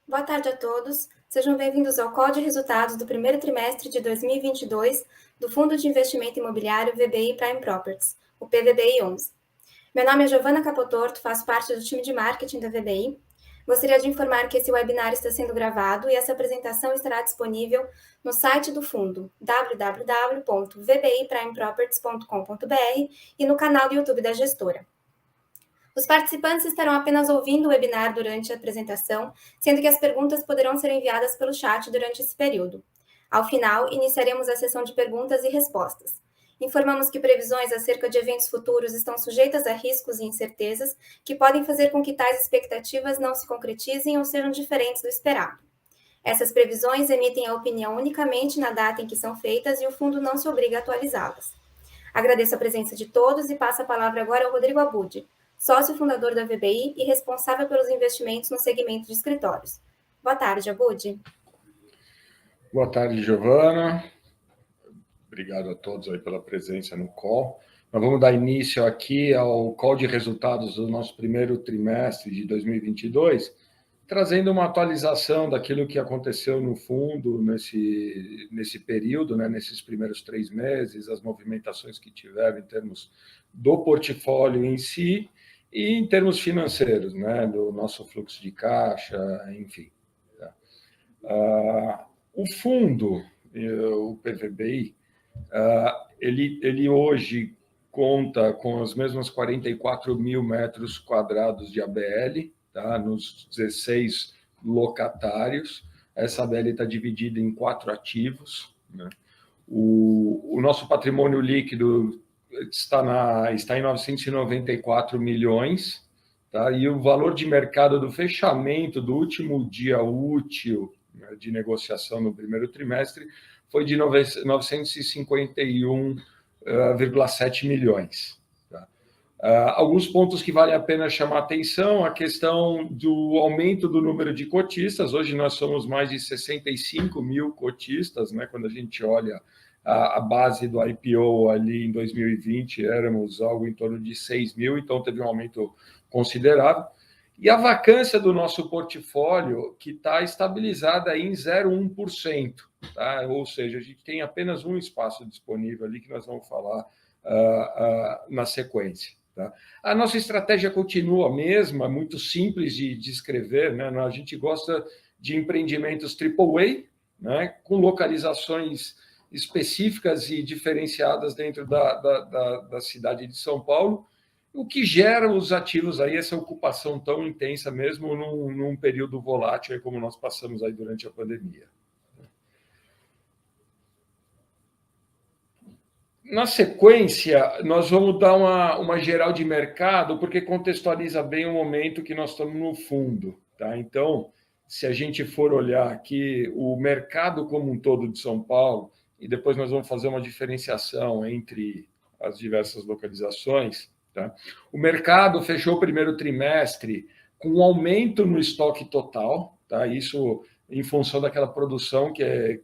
Boa tarde a todos. Sejam bem-vindos ao call de resultados do primeiro trimestre de 2022 do Fundo de Investimento Imobiliário VBI Prime Properties, o PVBI 11. Meu nome é Giovana Capotorto, faço parte do time de marketing da VBI. Gostaria de informar que esse webinar está sendo gravado e essa apresentação estará disponível no site do fundo, www.vbiprimeproperties.com.br, e no canal do YouTube da gestora. Os participantes estarão apenas ouvindo o webinar durante a apresentação, sendo que as perguntas poderão ser enviadas pelo chat durante esse período. Ao final, iniciaremos a sessão de perguntas e respostas. Informamos que previsões acerca de eventos futuros estão sujeitas a riscos e incertezas que podem fazer com que tais expectativas não se concretizem ou sejam diferentes do esperado. Essas previsões emitem a opinião unicamente na data em que são feitas e o fundo não se obriga a atualizá-las. Agradeço a presença de todos e passo a palavra agora ao Rodrigo Abud, sócio fundador da VBI e responsável pelos investimentos no segmento de escritórios. Boa tarde, Abud. Boa tarde, Giovana. Obrigado a todos aí pela presença no call. Nós vamos dar início aqui ao call de resultados do nosso primeiro trimestre de 2022, trazendo uma atualização daquilo que aconteceu no fundo nesse período, né, nesses primeiros 3 meses, as movimentações que tiveram em termos do portfólio em si e em termos financeiros, né, do nosso fluxo de caixa, enfim. O fundo, o PVBI, ele hoje conta com as mesmas 44 mil metros quadrados de ABL, tá, nos 16 locatários. Essa ABL está dividida em 4 ativos, né? O nosso patrimônio líquido está em 994 milhões, tá? E o valor de mercado do fechamento do último dia útil, né, de negociação no primeiro trimestre foi de 951,7 milhões. Tá? Alguns pontos que vale a pena chamar a atenção, a questão do aumento do número de cotistas. Hoje nós somos mais de 65 mil cotistas, né? Quando a gente olha a base do IPO ali em 2020, éramos algo em torno de 6 mil, então teve um aumento considerável. E a vacância do nosso portfólio, que está estabilizada em 0,1%, tá? Ou seja, a gente tem apenas um espaço disponível ali que nós vamos falar na sequência. Tá? A nossa estratégia continua a mesma, muito simples de descrever, né? A gente gosta de empreendimentos AAA, né? Com localizações específicas e diferenciadas dentro da cidade de São Paulo, o que gera os ativos aí, essa ocupação tão intensa mesmo num período volátil como nós passamos aí durante a pandemia. Na sequência, nós vamos dar uma geral de mercado, porque contextualiza bem o momento que nós estamos no fundo. Tá? Então, se a gente for olhar aqui o mercado como um todo de São Paulo, e depois nós vamos fazer uma diferenciação entre as diversas localizações, tá? O mercado fechou o primeiro trimestre com um aumento no estoque total, tá? Isso em função daquela produção que é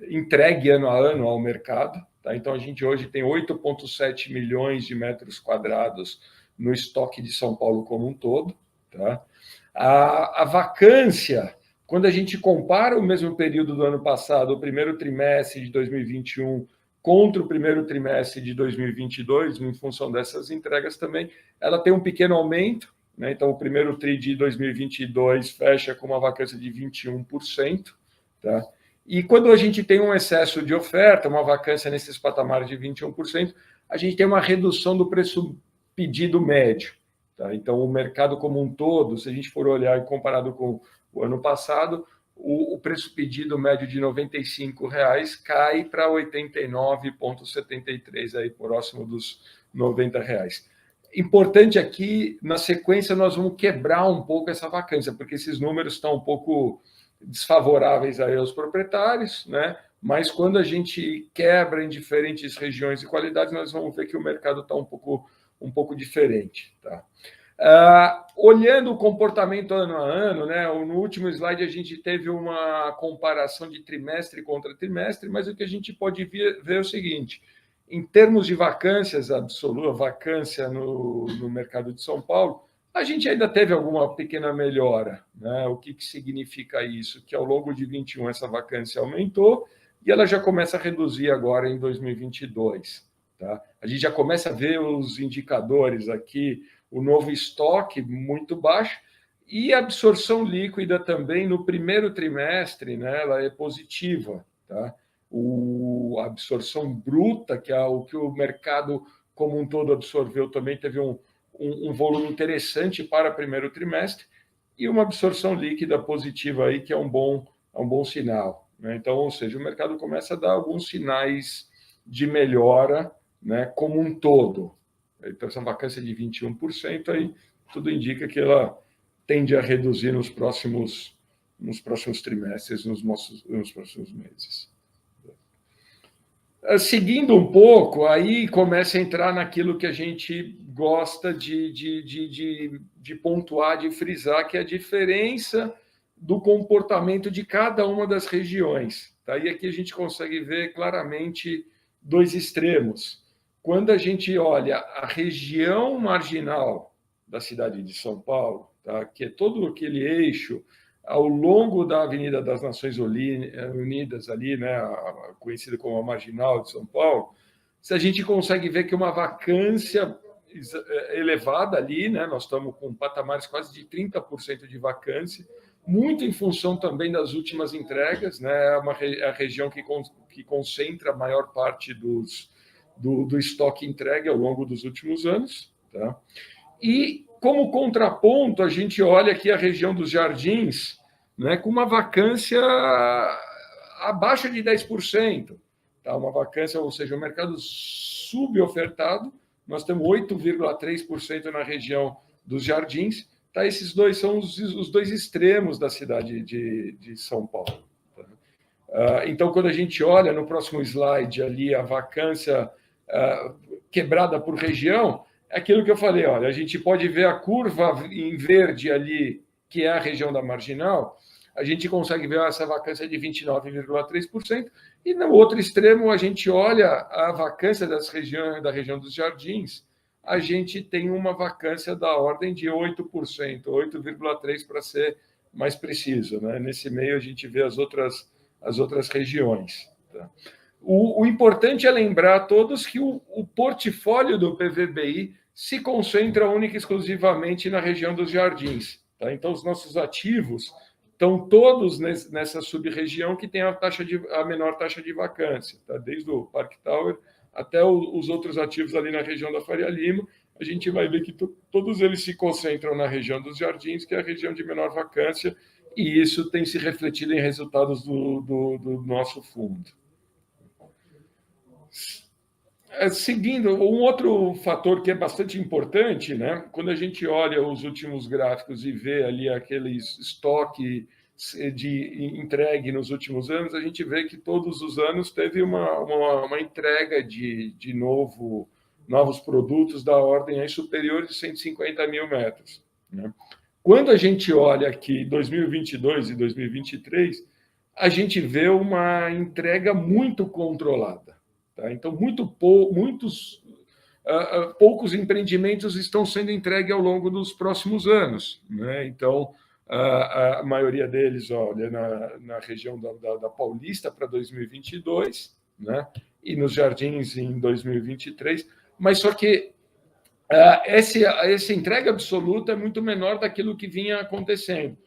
entregue ano a ano ao mercado. Tá? Então, a gente hoje tem 8,7 milhões de metros quadrados no estoque de São Paulo como um todo. Tá? A vacância, quando a gente compara o mesmo período do ano passado, o primeiro trimestre de 2021, contra o primeiro trimestre de 2022, em função dessas entregas também, ela tem um pequeno aumento, né? Então, o primeiro TRI de 2022 fecha com uma vacância de 21%. Tá? E quando a gente tem um excesso de oferta, uma vacância nesses patamares de 21%, a gente tem uma redução do preço pedido médio. Tá? Então, o mercado como um todo, se a gente for olhar comparado com o ano passado, o preço pedido médio de R$ 95,00 cai para R$ 89,73, aí próximo dos R$ 90,00. Importante aqui, na sequência, nós vamos quebrar um pouco essa vacância, porque esses números estão um pouco desfavoráveis aí aos proprietários, né? Mas quando a gente quebra em diferentes regiões e qualidades, nós vamos ver que o mercado está um pouco diferente. Tá? Olhando o comportamento ano a ano, né? No último slide a gente teve uma comparação de trimestre contra trimestre, mas o que a gente pode ver é o seguinte: em termos de vacâncias absoluta, vacância no mercado de São Paulo, A gente ainda teve alguma pequena melhora, né? O que significa isso? Que ao longo de 21 essa vacância aumentou e ela já começa a reduzir agora em 2022. Tá? A gente já começa a ver os indicadores aqui, o novo estoque muito baixo e a absorção líquida também no primeiro trimestre, né? Ela é positiva. Tá? A absorção bruta, que é o que o mercado como um todo absorveu, também teve um volume interessante para o primeiro trimestre e uma absorção líquida positiva aí, que é um bom sinal. Né? Então, ou seja, o mercado começa a dar alguns sinais de melhora, né, como um todo. Então, essa vacância de 21% aí, tudo indica que ela tende a reduzir nos próximos trimestres, nos próximos meses. Seguindo um pouco, aí começa a entrar naquilo que a gente gosta de pontuar, de frisar, que é a diferença do comportamento de cada uma das regiões. Tá? E aqui a gente consegue ver claramente dois extremos. Quando a gente olha a região marginal da cidade de São Paulo, tá? Que é todo aquele eixo ao longo da Avenida das Nações Unidas, ali, né, conhecida como a Marginal de São Paulo, se a gente consegue ver que uma vacância elevada ali, né, nós estamos com patamares quase de 30% de vacância, muito em função também das últimas entregas, né, é a região que concentra a maior parte do estoque entregue ao longo dos últimos anos. Tá? E, como contraponto, a gente olha aqui a região dos Jardins, né, com uma vacância abaixo de 10%. Tá? Uma vacância, ou seja, um mercado subofertado. Nós temos 8,3% na região dos Jardins. Tá? Esses dois são os dois extremos da cidade de São Paulo. Tá? Então, quando a gente olha no próximo slide ali a vacância quebrada por região, é aquilo que eu falei, olha, a gente pode ver a curva em verde ali, que é a região da Marginal, a gente consegue ver essa vacância de 29,3%, e no outro extremo a gente olha a vacância da região dos Jardins, a gente tem uma vacância da ordem de 8%, 8,3% para ser mais preciso. Né? Nesse meio a gente vê as outras regiões. Tá? O importante é lembrar a todos que o portfólio do PVBI se concentra única e exclusivamente na região dos Jardins. Tá? Então, os nossos ativos estão todos nessa sub-região que tem a menor taxa de vacância, tá? Desde o Park Tower até os outros ativos ali na região da Faria Lima. A gente vai ver que todos eles se concentram na região dos Jardins, que é a região de menor vacância, e isso tem se refletido em resultados do nosso fundo. Seguindo, um outro fator que é bastante importante, né? Quando a gente olha os últimos gráficos e vê ali aquele estoque de entregue nos últimos anos, a gente vê que todos os anos teve uma entrega de novos produtos da ordem aí superior de 150 mil metros. Né? Quando a gente olha aqui 2022 e 2023, a gente vê uma entrega muito controlada. Tá? Então, poucos empreendimentos estão sendo entregues ao longo dos próximos anos. Né? Então, a maioria deles, olha, na região da Paulista para 2022, né? E nos Jardins em 2023, mas só que essa entrega absoluta é muito menor daquilo que vinha acontecendo.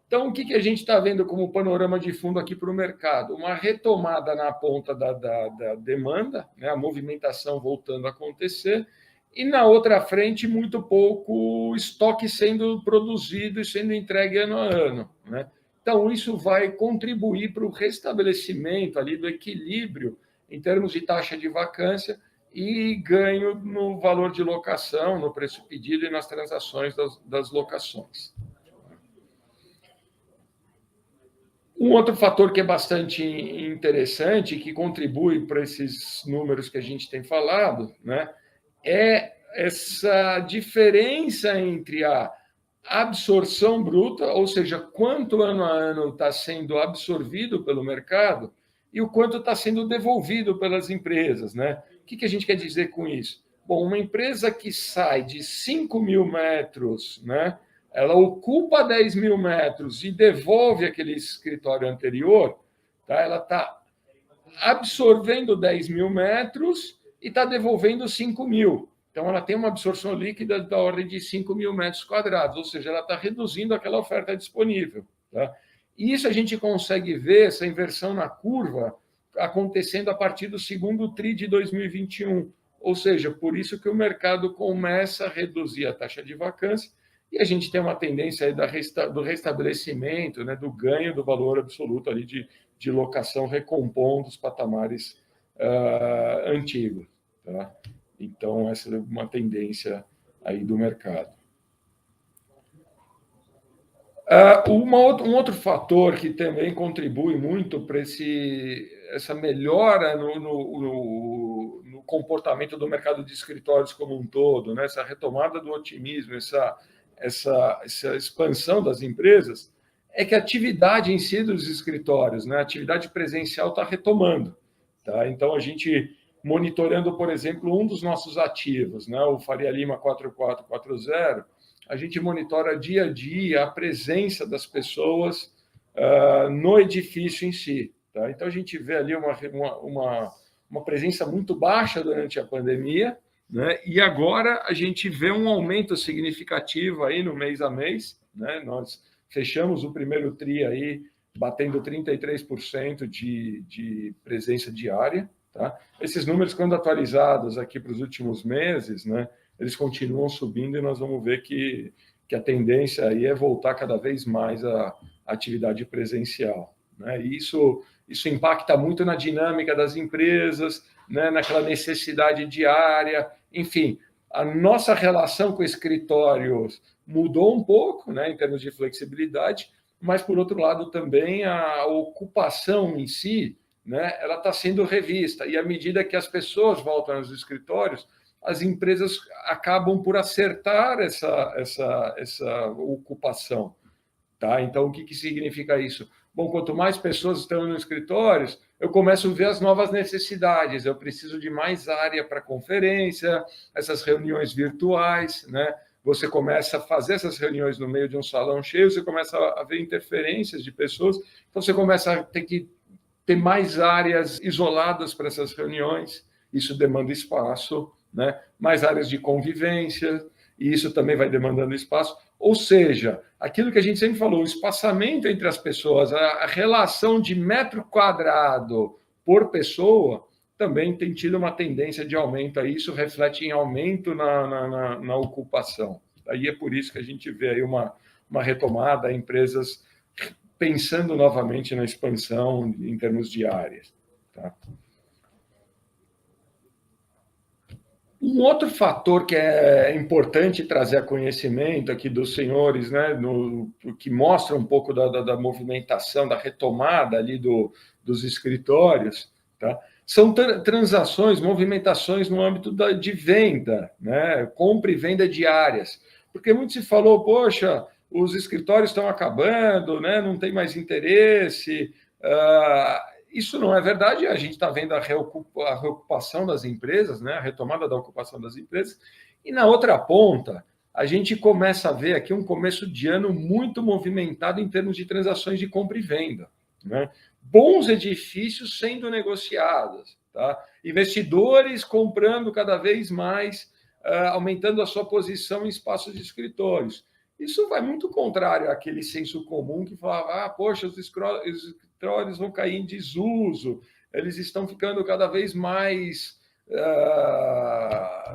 Então, o que a gente está vendo como panorama de fundo aqui para o mercado? Uma retomada na ponta da demanda, né? A movimentação voltando a acontecer, e na outra frente, muito pouco estoque sendo produzido e sendo entregue ano a ano. Né? Então, isso vai contribuir para o restabelecimento ali do equilíbrio em termos de taxa de vacância e ganho no valor de locação, no preço pedido e nas transações das locações. Um outro fator que é bastante interessante, que contribui para esses números que a gente tem falado, né, é essa diferença entre a absorção bruta, ou seja, quanto ano a ano está sendo absorvido pelo mercado, e o quanto está sendo devolvido pelas empresas. Né? O que a gente quer dizer com isso? Bom, uma empresa que sai de 5 mil metros, né, ela ocupa 10 mil metros e devolve aquele escritório anterior, tá? Ela está absorvendo 10 mil metros e está devolvendo 5 mil. Então, ela tem uma absorção líquida da ordem de 5 mil metros quadrados, ou seja, ela está reduzindo aquela oferta disponível. Tá? E isso a gente consegue ver, essa inversão na curva, acontecendo a partir do segundo TRI de 2021. Ou seja, por isso que o mercado começa a reduzir a taxa de vacância e a gente tem uma tendência aí do restabelecimento, né, do ganho do valor absoluto ali de locação, recompondo os patamares antigos. Tá? Então, essa é uma tendência aí do mercado. Um outro fator que também contribui muito para essa melhora no comportamento do mercado de escritórios como um todo, né? Essa retomada do otimismo, essa expansão das empresas, é que a atividade em si dos escritórios, né? A atividade presencial está retomando. Tá? Então, a gente, monitorando, por exemplo, um dos nossos ativos, né? O Faria Lima 4440, a gente monitora dia a dia a presença das pessoas no edifício em si. Tá? Então, a gente vê ali uma presença muito baixa durante a pandemia, né? E agora a gente vê um aumento significativo aí no mês a mês. Né? Nós fechamos o primeiro TRI aí batendo 33% de presença diária. Tá? Esses números, quando atualizados aqui para os últimos meses, né, eles continuam subindo e nós vamos ver que a tendência aí é voltar cada vez mais à atividade presencial. Né? E isso impacta muito na dinâmica das empresas, né, naquela necessidade diária, enfim, a nossa relação com escritórios mudou um pouco, né, em termos de flexibilidade, mas, por outro lado, também a ocupação em si, né, ela está sendo revista. E à medida que as pessoas voltam aos escritórios, as empresas acabam por acertar essa ocupação. Tá? Então, o que significa isso? Bom, quanto mais pessoas estão nos escritórios, eu começo a ver as novas necessidades. Eu preciso de mais área para conferência, essas reuniões virtuais, né? Você começa a fazer essas reuniões no meio de um salão cheio, você começa a ver interferências de pessoas, então você começa a ter que ter mais áreas isoladas para essas reuniões, isso demanda espaço, né? Mais áreas de convivência, e isso também vai demandando espaço. Ou seja, aquilo que a gente sempre falou, o espaçamento entre as pessoas, a relação de metro quadrado por pessoa, também tem tido uma tendência de aumento. Aí isso reflete em aumento na ocupação. Aí é por isso que a gente vê aí uma retomada, empresas pensando novamente na expansão em termos de áreas. Tá? Um outro fator que é importante trazer a conhecimento aqui dos senhores, né, que mostra um pouco da movimentação, da retomada ali dos escritórios, tá? São transações, movimentações no âmbito de venda, né, compra e venda diárias. Porque muito se falou, poxa, os escritórios estão acabando, né, não tem mais interesse. Isso não é verdade, a gente está vendo a reocupação das empresas, né? A retomada da ocupação das empresas, e na outra ponta, a gente começa a ver aqui um começo de ano muito movimentado em termos de transações de compra e venda. Né? Bons edifícios sendo negociados, tá? Investidores comprando cada vez mais, aumentando a sua posição em espaços de escritórios. Isso vai muito contrário àquele senso comum que falava, poxa, os escritórios vão cair em desuso, eles estão ficando cada vez mais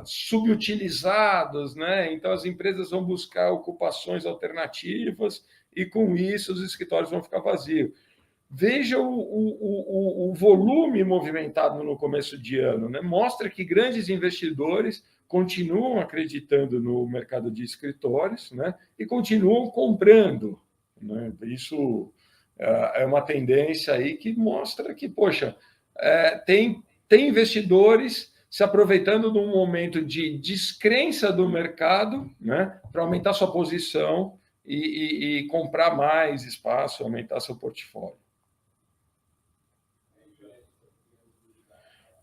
subutilizados, né? Então as empresas vão buscar ocupações alternativas e com isso os escritórios vão ficar vazios. Veja o volume movimentado no começo de ano, né? Mostra que grandes investidores continuam acreditando no mercado de escritórios, né? E continuam comprando, né? Isso é uma tendência aí que mostra que, poxa, tem investidores se aproveitando de um momento de descrença do mercado, né? Para aumentar sua posição e comprar mais espaço, aumentar seu portfólio.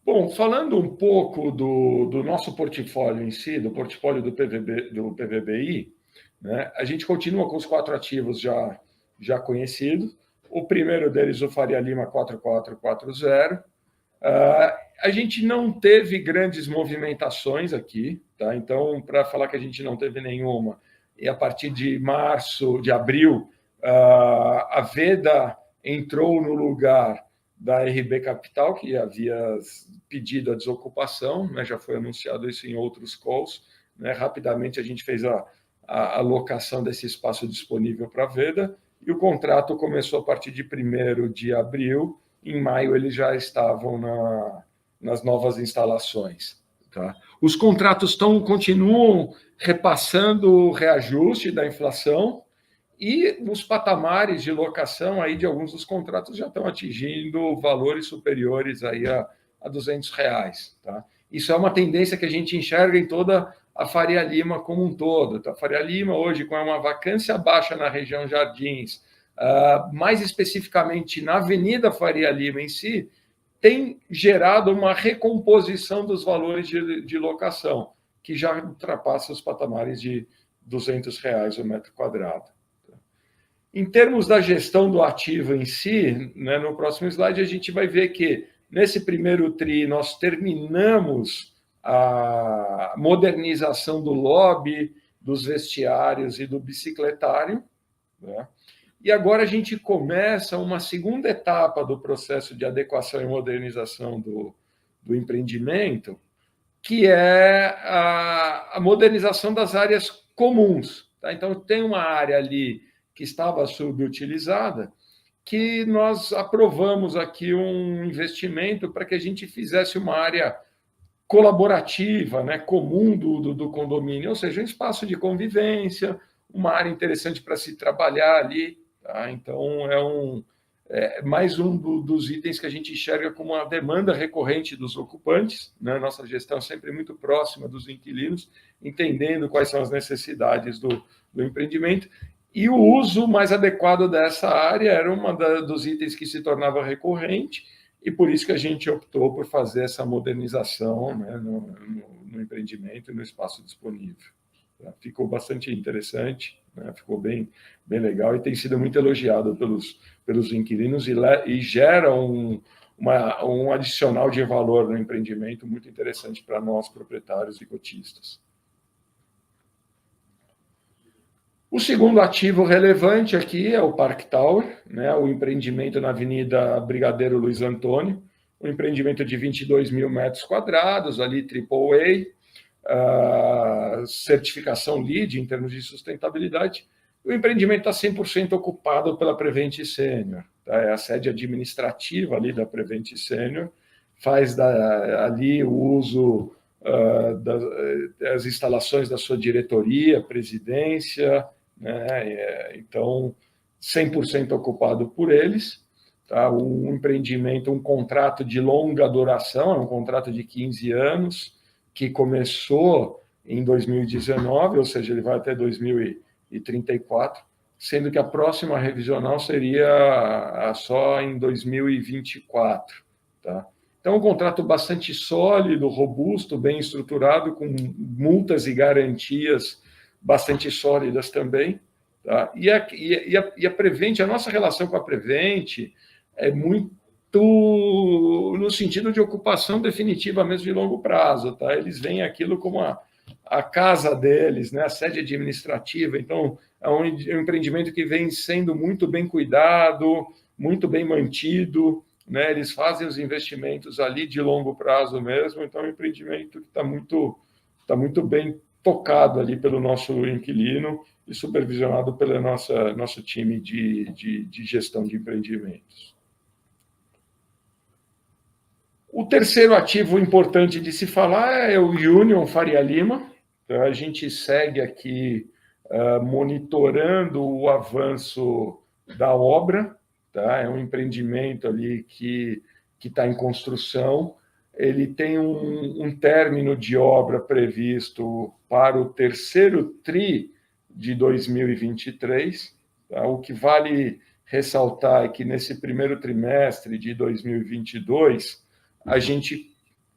Bom, falando um pouco do nosso portfólio em si, do portfólio do PVBI, né, a gente continua com os 4 ativos já conhecidos. O primeiro deles, o Faria Lima 4440. A gente não teve grandes movimentações aqui, tá? Então, para falar que a gente não teve nenhuma, e a partir de abril, a Veda entrou no lugar da RB Capital, que havia pedido a desocupação, né? Já foi anunciado isso em outros calls, né? Rapidamente a gente fez a alocação desse espaço disponível para a Veda, e o contrato começou a partir de 1º de abril. Em maio eles já estavam nas novas instalações. Tá? Os contratos continuam repassando o reajuste da inflação, e os patamares de locação aí de alguns dos contratos já estão atingindo valores superiores aí a R$200. Tá? Isso é uma tendência que a gente enxerga em toda a Faria Lima como um todo. Tá? A Faria Lima hoje, com uma vacância baixa na região Jardins, mais especificamente na Avenida Faria Lima em si, tem gerado uma recomposição dos valores de locação, que já ultrapassa os patamares de R$200 o metro quadrado. Em termos da gestão do ativo em si, né, no próximo slide a gente vai ver que nesse primeiro TRI nós terminamos a modernização do lobby, dos vestiários e do bicicletário, né? E agora a gente começa uma segunda etapa do processo de adequação e modernização do empreendimento, que é a modernização das áreas comuns. Tá? Então, tem uma área ali que estava subutilizada, que nós aprovamos aqui um investimento para que a gente fizesse uma área colaborativa, né, comum do condomínio, ou seja, um espaço de convivência, uma área interessante para se trabalhar ali. Tá? Então, é mais um dos itens que a gente enxerga como uma demanda recorrente dos ocupantes, né? Nossa gestão é sempre muito próxima dos inquilinos, entendendo quais são as necessidades do empreendimento. E o uso mais adequado dessa área era dos itens que se tornava recorrente, e por isso que a gente optou por fazer essa modernização, né, no empreendimento e no espaço disponível. Ficou bastante interessante, né, ficou bem legal e tem sido muito elogiado pelos inquilinos e gera um adicional de valor no empreendimento muito interessante para nós, proprietários e cotistas. O segundo ativo relevante aqui é o Park Tower, né, o empreendimento na Avenida Brigadeiro Luiz Antônio, um empreendimento de 22 mil metros quadrados, ali AAA, certificação LEED em termos de sustentabilidade. O empreendimento está 100% ocupado pela Prevent Senior, tá? É a sede administrativa ali da Prevent Senior, faz ali o uso das instalações da sua diretoria, presidência, né? Então, 100% ocupado por eles. Tá? Um empreendimento, um contrato de longa duração, é um contrato de 15 anos, que começou em 2019, ou seja, ele vai até 2034, sendo que a próxima revisional seria só em 2024. Tá? Então, um contrato bastante sólido, robusto, bem estruturado, com multas e garantias bastante sólidas também. Tá? E a Prevent, a nossa relação com a Prevent é muito no sentido de ocupação definitiva mesmo de longo prazo. Tá? Eles veem aquilo como a casa deles, né? A sede administrativa. Então, é um empreendimento que vem sendo muito bem cuidado, muito bem mantido, né? Eles fazem os investimentos ali de longo prazo mesmo. Então, é um empreendimento que está muito bem tocado ali pelo nosso inquilino e supervisionado pelo nosso time de gestão de empreendimentos. O terceiro ativo importante de se falar é o Union Faria Lima. Então, a gente segue aqui monitorando o avanço da obra. Tá? É um empreendimento ali que está em construção. Ele tem um término de obra previsto para o terceiro TRI de 2023. Tá? O que vale ressaltar é que nesse primeiro trimestre de 2022, a gente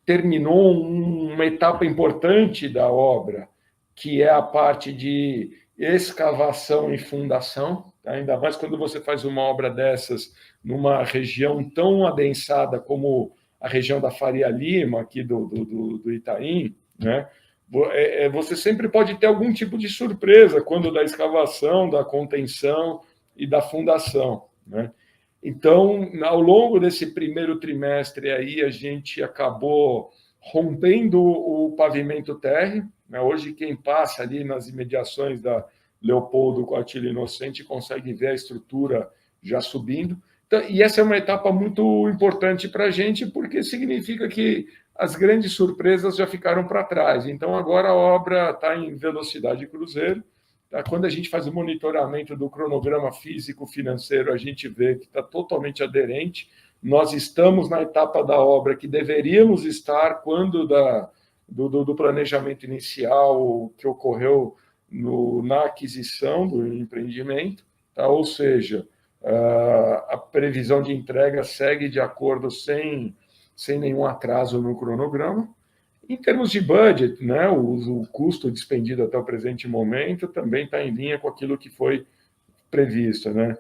terminou uma etapa importante da obra, que é a parte de escavação e fundação, tá? Ainda mais quando você faz uma obra dessas numa região tão adensada como a região da Faria Lima, aqui do Itaim, né? Você sempre pode ter algum tipo de surpresa quando da escavação, da contenção e da fundação, né? Então, ao longo desse primeiro trimestre aí, a gente acabou rompendo o pavimento térreo, né? Hoje, quem passa ali nas imediações da Leopoldo com a Atila Inocente consegue ver a estrutura já subindo. Então, e essa é uma etapa muito importante para a gente, porque significa que as grandes surpresas já ficaram para trás. Então, agora a obra está em velocidade cruzeiro. Tá? Quando a gente faz o monitoramento do cronograma físico-financeiro, a gente vê que está totalmente aderente. Nós estamos na etapa da obra que deveríamos estar quando do planejamento inicial que ocorreu na aquisição do empreendimento, tá? Ou seja, a previsão de entrega segue de acordo sem nenhum atraso no cronograma. Em termos de budget, né, o custo despendido até o presente momento também está em linha com aquilo que foi previsto, né?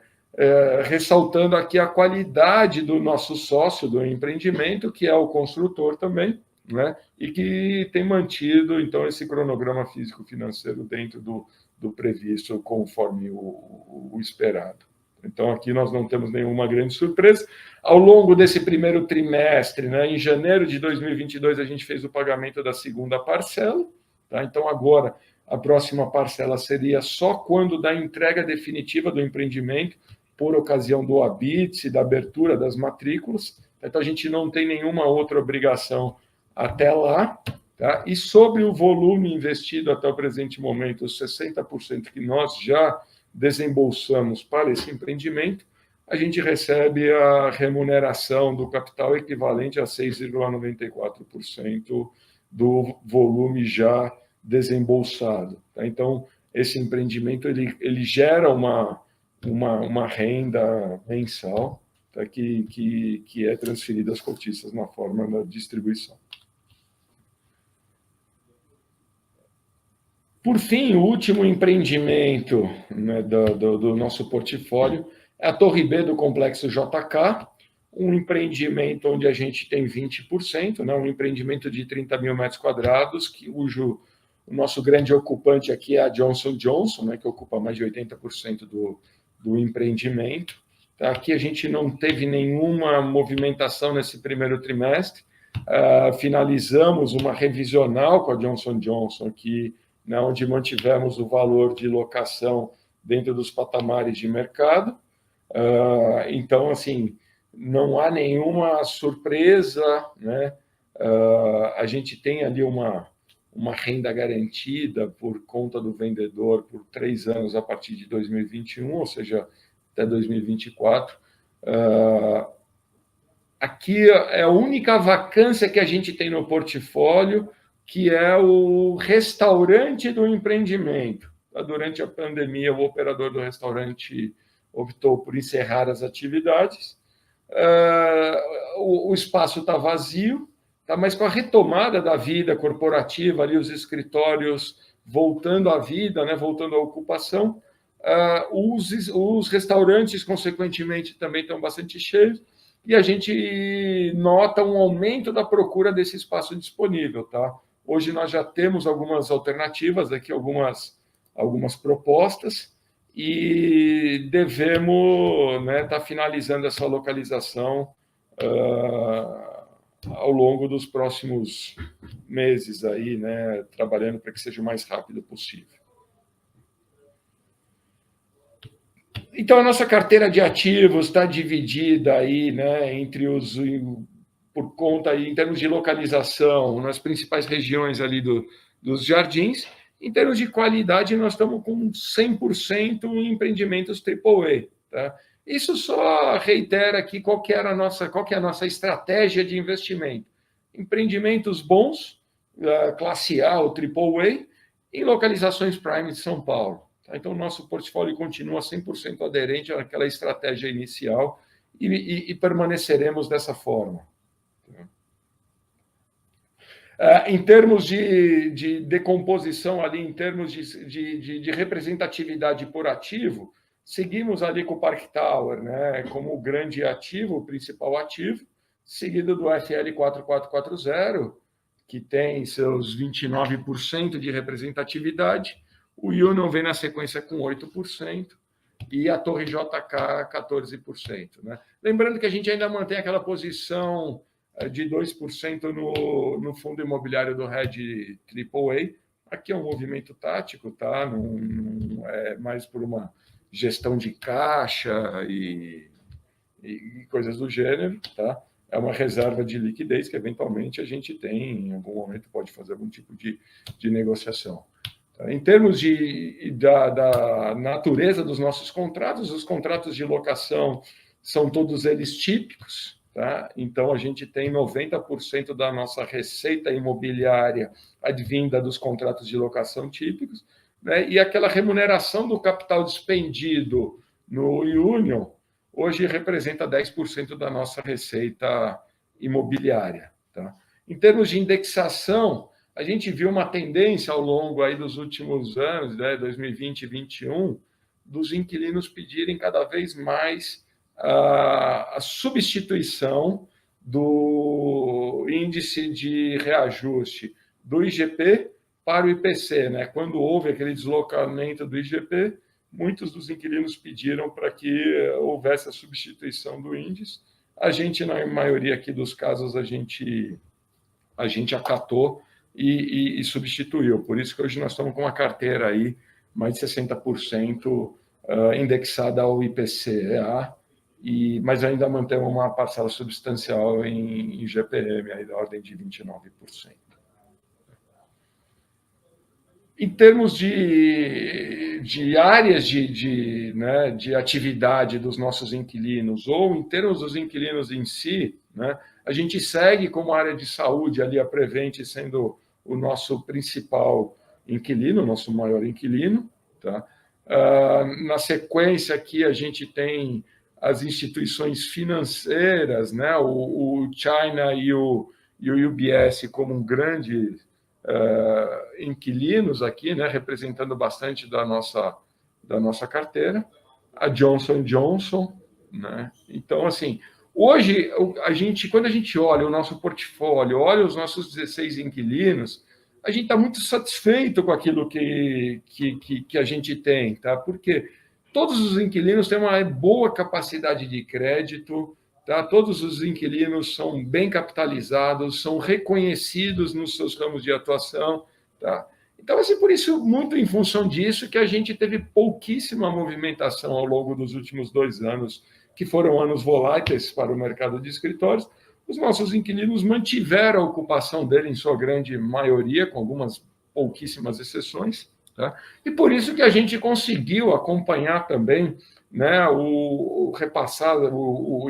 Ressaltando aqui a qualidade do nosso sócio do empreendimento, que é o construtor também, né? E que tem mantido, então, esse cronograma físico-financeiro dentro do previsto, conforme o esperado. Então, aqui nós não temos nenhuma grande surpresa. Ao longo desse primeiro trimestre, né, em janeiro de 2022, a gente fez o pagamento da segunda parcela. Tá? Então, agora, a próxima parcela seria só quando da entrega definitiva do empreendimento, por ocasião do habite e da abertura das matrículas. Então, a gente não tem nenhuma outra obrigação até lá. Tá? E sobre o volume investido até o presente momento, os 60% que nós já desembolsamos para esse empreendimento, a gente recebe a remuneração do capital equivalente a 6,94% do volume já desembolsado. Tá? Então, esse empreendimento ele gera uma renda mensal, tá? que é transferida às cotistas na forma da distribuição. Por fim, o último empreendimento, né, do nosso portfólio é a Torre B do Complexo JK, um empreendimento onde a gente tem 20%, né, um empreendimento de 30 mil metros quadrados, cujo o nosso grande ocupante aqui é a Johnson & Johnson, né, que ocupa mais de 80% do empreendimento. Tá? Aqui a gente não teve nenhuma movimentação nesse primeiro trimestre. Finalizamos uma revisional com a Johnson & Johnson aqui, né, onde mantivemos o valor de locação dentro dos patamares de mercado. Então, assim, não há nenhuma surpresa, né? A gente tem ali uma renda garantida por conta do vendedor por 3 anos a partir de 2021, ou seja, até 2024. Aqui é a única vacância que a gente tem no portfólio, que é o restaurante do empreendimento. Durante a pandemia, o operador do restaurante optou por encerrar as atividades. O espaço está vazio, tá? Mas com a retomada da vida corporativa, ali os escritórios voltando à vida, né? Voltando à ocupação, os restaurantes, consequentemente, também estão bastante cheios, e a gente nota um aumento da procura desse espaço disponível. Tá? Hoje nós já temos algumas alternativas, aqui algumas propostas, e devemos, né, estar finalizando essa localização ao longo dos próximos meses, aí, né, trabalhando para que seja o mais rápido possível. Então, a nossa carteira de ativos está dividida aí, né, por conta aí, em termos de localização, nas principais regiões ali dos jardins. Em termos de qualidade, nós estamos com 100% em empreendimentos AAA. Tá? Isso só reitera aqui qual que é a nossa estratégia de investimento. Empreendimentos bons, classe A ou AAA, em localizações prime de São Paulo. Tá? Então, o nosso portfólio continua 100% aderente àquela estratégia inicial e permaneceremos dessa forma. Em termos de decomposição ali, em termos de representatividade por ativo, seguimos ali com o Park Tower, né, como o grande ativo, o principal ativo, seguido do FL 4440, que tem seus 29% de representatividade, o Union vem na sequência com 8%, e a Torre JK 14%. Né? Lembrando que a gente ainda mantém aquela posição de 2% no fundo imobiliário do RED AAA. Aqui é um movimento tático, tá? Não é mais por uma gestão de caixa e coisas do gênero, tá? É uma reserva de liquidez que, eventualmente, a gente tem, em algum momento, pode fazer algum tipo de negociação. Em termos da natureza dos nossos contratos, os contratos de locação são todos eles típicos, tá? Então, a gente tem 90% da nossa receita imobiliária advinda dos contratos de locação típicos, né? E aquela remuneração do capital despendido no Union, hoje representa 10% da nossa receita imobiliária, tá? Em termos de indexação, a gente viu uma tendência ao longo aí dos últimos anos, né, 2020 e 2021, dos inquilinos pedirem cada vez mais a substituição do índice de reajuste do IGP para o IPC, né? Quando houve aquele deslocamento do IGP, muitos dos inquilinos pediram para que houvesse a substituição do índice. A gente, na maioria aqui dos casos, a gente acatou e substituiu. Por isso que hoje nós estamos com uma carteira aí mais de 60% indexada ao IPCA, mas ainda mantemos uma parcela substancial em GPM, aí da ordem de 29%. Em termos de áreas de atividade dos nossos inquilinos, ou em termos dos inquilinos em si, né, a gente segue como área de saúde, ali a Prevent sendo o nosso principal inquilino, o nosso maior inquilino. Tá? Na sequência aqui, a gente tem as instituições financeiras, né, o China e o UBS como um grande inquilinos aqui, né, representando bastante da nossa carteira, a Johnson & Johnson, né? Então, assim, hoje, quando a gente olha o nosso portfólio, olha os nossos 16 inquilinos, a gente está muito satisfeito com aquilo que a gente tem, tá? Porque todos os inquilinos têm uma boa capacidade de crédito, tá? Todos os inquilinos são bem capitalizados, são reconhecidos nos seus ramos de atuação, tá? Então, assim, por isso, muito em função disso, que a gente teve pouquíssima movimentação ao longo dos últimos 2 anos, que foram anos voláteis para o mercado de escritórios. Os nossos inquilinos mantiveram a ocupação dele, em sua grande maioria, com algumas pouquíssimas exceções, tá? E por isso que a gente conseguiu acompanhar também, né, o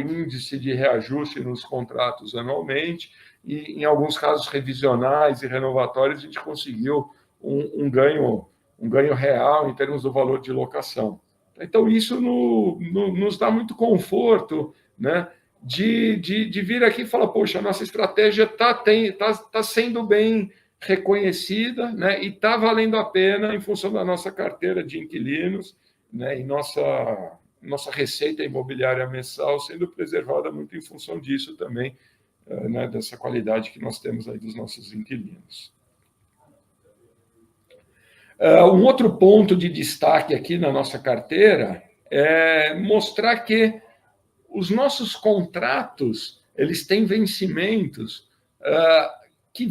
índice de reajuste nos contratos anualmente, e em alguns casos revisionais e renovatórios, a gente conseguiu um ganho real em termos do valor de locação. Então, isso nos dá muito conforto, né, de vir aqui e falar, poxa, a nossa estratégia está sendo bem reconhecida, né, e está valendo a pena em função da nossa carteira de inquilinos, né, e nossa receita imobiliária mensal sendo preservada muito em função disso também, né, dessa qualidade que nós temos aí dos nossos inquilinos. Um outro ponto de destaque aqui na nossa carteira é mostrar que os nossos contratos, eles têm vencimentos que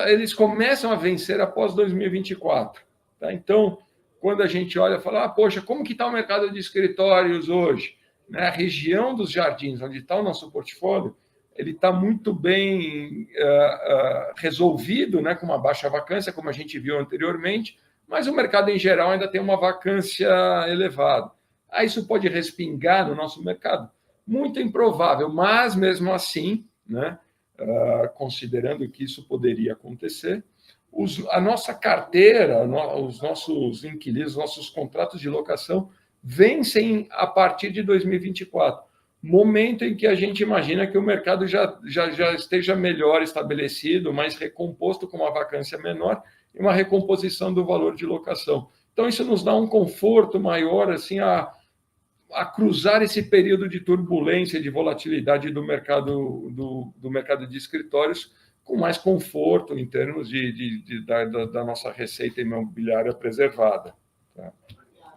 eles começam a vencer após 2024. Tá? Então, quando a gente olha e fala, poxa, como que está o mercado de escritórios hoje? Né? A região dos Jardins, onde está o nosso portfólio, ele está muito bem resolvido, né, com uma baixa vacância, como a gente viu anteriormente, mas o mercado em geral ainda tem uma vacância elevada. Isso pode respingar no nosso mercado? Muito improvável, mas mesmo assim, né, considerando que isso poderia acontecer, a nossa carteira, os nossos inquilinos, nossos contratos de locação vencem a partir de 2024. momento em que a gente imagina que o mercado já esteja melhor estabelecido, mais recomposto, com uma vacância menor e uma recomposição do valor de locação. Então, isso nos dá um conforto maior assim, a cruzar esse período de turbulência, de volatilidade do mercado de escritórios, com mais conforto em termos da nossa receita imobiliária preservada. Tá?